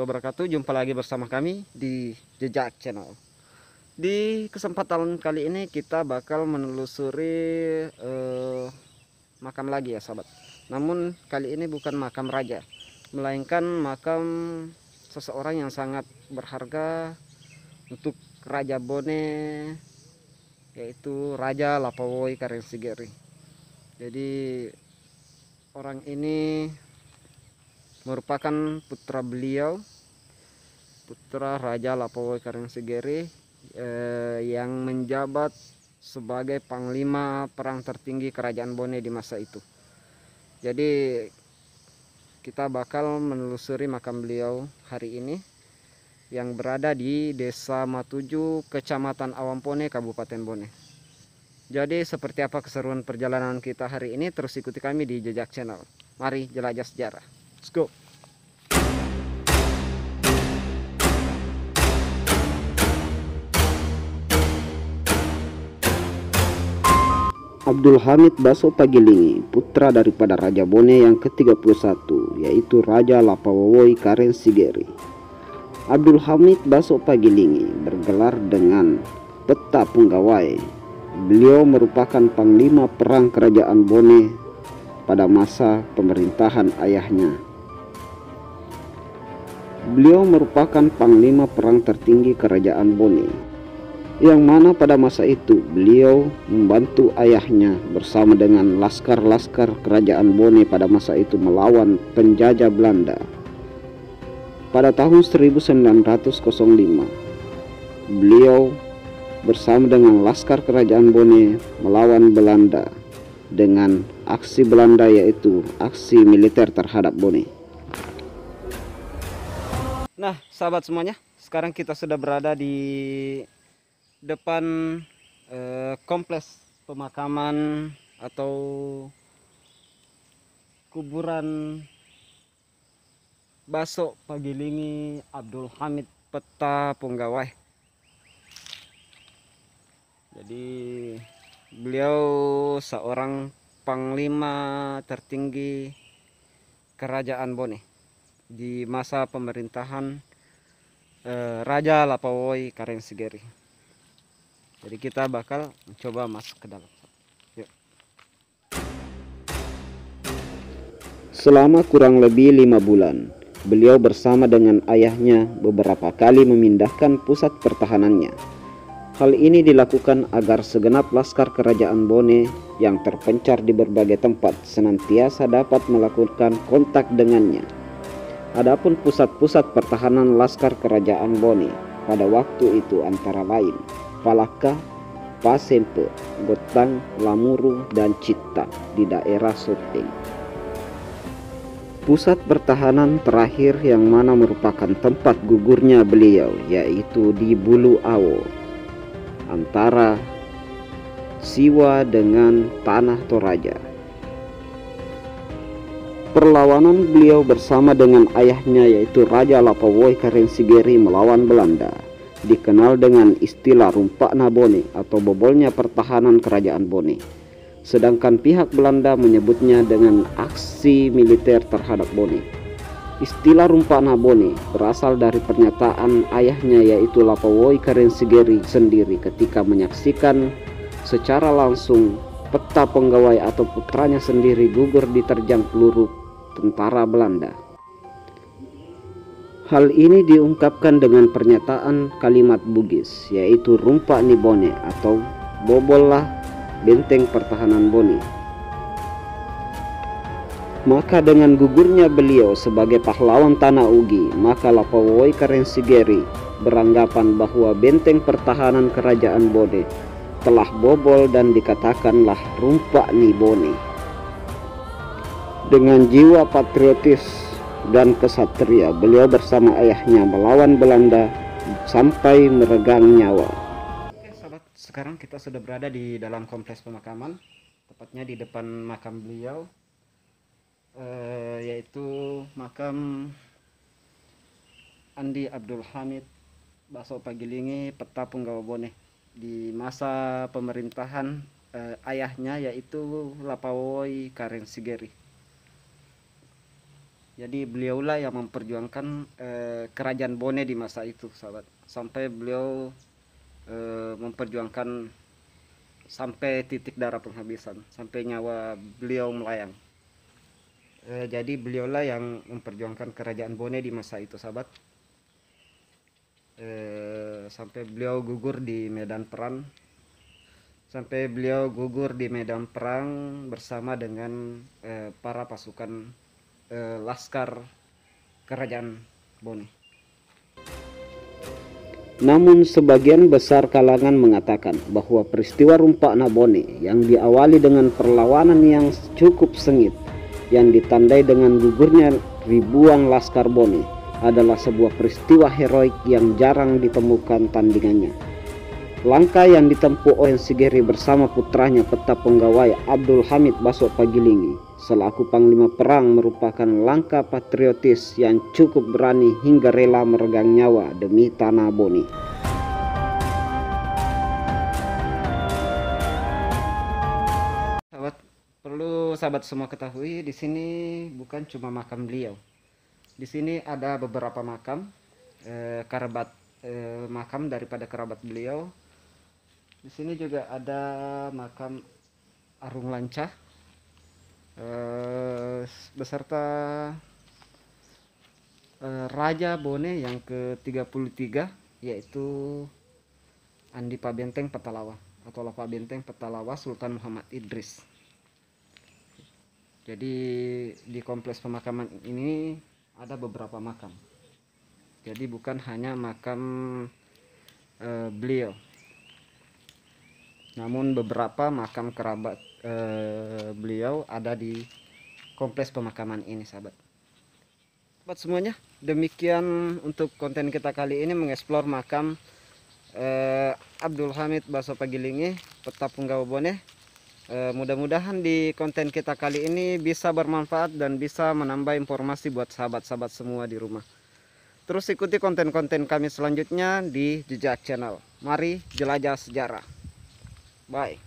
wabarakatuh. Jumpa lagi bersama kami di Jejak Channel. Di kesempatan kali ini kita bakal menelusuri makam lagi ya sahabat. Namun kali ini bukan makam raja, melainkan makam seseorang yang sangat berharga untuk Raja Bone, yaitu Raja Lapawoi Karensigeri. Jadi orang ini merupakan putra beliau, putra Raja Lapawoi Karensigeri yang menjabat sebagai panglima perang tertinggi kerajaan Bone di masa itu. Jadi kita bakal menelusuri makam beliau hari ini yang berada di Desa Matuju, Kecamatan Awampone, Kabupaten Bone. Jadi seperti apa keseruan perjalanan kita hari ini? Terus ikuti kami di Jejak Channel. Mari jelajah sejarah. Let's go. Abdul Hamid Baso Pagilingi, putra daripada Raja Bone yang ke-31, yaitu Raja Lapawoi Karensigeri. Abdul Hamid Baso Pagilingi bergelar dengan Peta Punggawai. Beliau merupakan panglima perang kerajaan Bone pada masa pemerintahan ayahnya. Beliau merupakan panglima perang tertinggi kerajaan Bone, yang mana pada masa itu beliau membantu ayahnya bersama dengan laskar-laskar kerajaan Bone pada masa itu melawan penjajah Belanda. Pada tahun 1905, beliau bersama dengan laskar kerajaan Bone melawan Belanda dengan aksi Belanda, yaitu aksi militer terhadap Bone. Nah, sahabat semuanya, sekarang kita sudah berada di depan kompleks pemakaman atau kuburan Baso Pagilingi Abdul Hamid Peta Punggawai. Jadi beliau seorang panglima tertinggi kerajaan Bone di masa pemerintahan Raja Lapawoi Karensigeri. Jadi kita bakal mencoba masuk ke dalam. Yuk. Selama kurang lebih 5 bulan, beliau bersama dengan ayahnya beberapa kali memindahkan pusat pertahanannya. Hal ini dilakukan agar segenap laskar kerajaan Bone yang terpencar di berbagai tempat senantiasa dapat melakukan kontak dengannya. Adapun pusat-pusat pertahanan laskar kerajaan Bone pada waktu itu antara lain Palaka, Pasempe, Gotang, Lamuru, dan Citta di daerah Sopeng. Pusat pertahanan terakhir yang mana merupakan tempat gugurnya beliau yaitu di Bulu Awo, antara Siwa dengan Tanah Toraja. Perlawanan beliau bersama dengan ayahnya yaitu Raja Lapawoi Karensigeri melawan Belanda dikenal dengan istilah Rumpakna Bone atau bobolnya pertahanan kerajaan Bone. Sedangkan pihak Belanda menyebutnya dengan aksi militer terhadap Bone. Istilah Rumpakna Bone berasal dari pernyataan ayahnya yaitu Lapawoi Karensigeri sendiri ketika menyaksikan secara langsung Peta Punggawai atau putranya sendiri gugur diterjang peluru tentara Belanda. Hal ini diungkapkan dengan pernyataan kalimat Bugis yaitu Rumpak ni Bone atau bobollah benteng pertahanan Bone. Maka dengan gugurnya beliau sebagai pahlawan Tanah Ugi, maka Lapawoi Karensigeri beranggapan bahwa benteng pertahanan kerajaan Bone telah bobol dan dikatakanlah Rumpak ni Bone. Dengan jiwa patriotis dan kesatria, beliau bersama ayahnya melawan Belanda sampai meregang nyawa. Oke sahabat, sekarang kita sudah berada di dalam kompleks pemakaman, tepatnya di depan makam beliau, yaitu makam Andi Abdul Hamid Baso Pagilingi Peta Punggawai Bone di masa pemerintahan ayahnya yaitu Lapawoi Karensigeri. Jadi beliaulah yang memperjuangkan kerajaan Bone di masa itu, sahabat. Sampai beliau memperjuangkan sampai titik darah penghabisan, sampai nyawa beliau melayang. Jadi beliaulah yang memperjuangkan kerajaan Bone di masa itu, sahabat. Sampai beliau gugur di medan perang. Sampai beliau gugur di medan perang bersama dengan para pasukan laskar kerajaan Bone. Namun sebagian besar kalangan mengatakan bahwa peristiwa Rumpak Nabone yang diawali dengan perlawanan yang cukup sengit yang ditandai dengan gugurnya ribuan laskar Bone adalah sebuah peristiwa heroik yang jarang ditemukan tandingannya. Langkah yang ditempuh oleh Sigeri bersama putranya Peta Penggawai Abdul Hamid Baso Pagilingi selaku panglima perang merupakan langkah patriotis yang cukup berani hingga rela meregang nyawa demi tanah Bone. Perlu sahabat semua ketahui, di sini bukan cuma makam beliau. Di sini ada beberapa makam makam daripada kerabat beliau. Di sini juga ada makam Arung Lancah beserta Raja Bone yang ke-33, yaitu Andi Pabenteng Petalawa atau Lapa Benteng Petalawa Sultan Muhammad Idris. Jadi di kompleks pemakaman ini ada beberapa makam. Jadi bukan hanya makam beliau, namun beberapa makam kerabat beliau ada di kompleks pemakaman ini, sahabat. Sahabat semuanya, demikian untuk konten kita kali ini mengeksplor makam Abdul Hamid Baso Pagilingi, Peta Penggawai Bone. Mudah-mudahan di konten kita kali ini bisa bermanfaat dan bisa menambah informasi buat sahabat-sahabat semua di rumah. Terus ikuti konten-konten kami selanjutnya di Jejak Channel. Mari jelajah sejarah. Bye.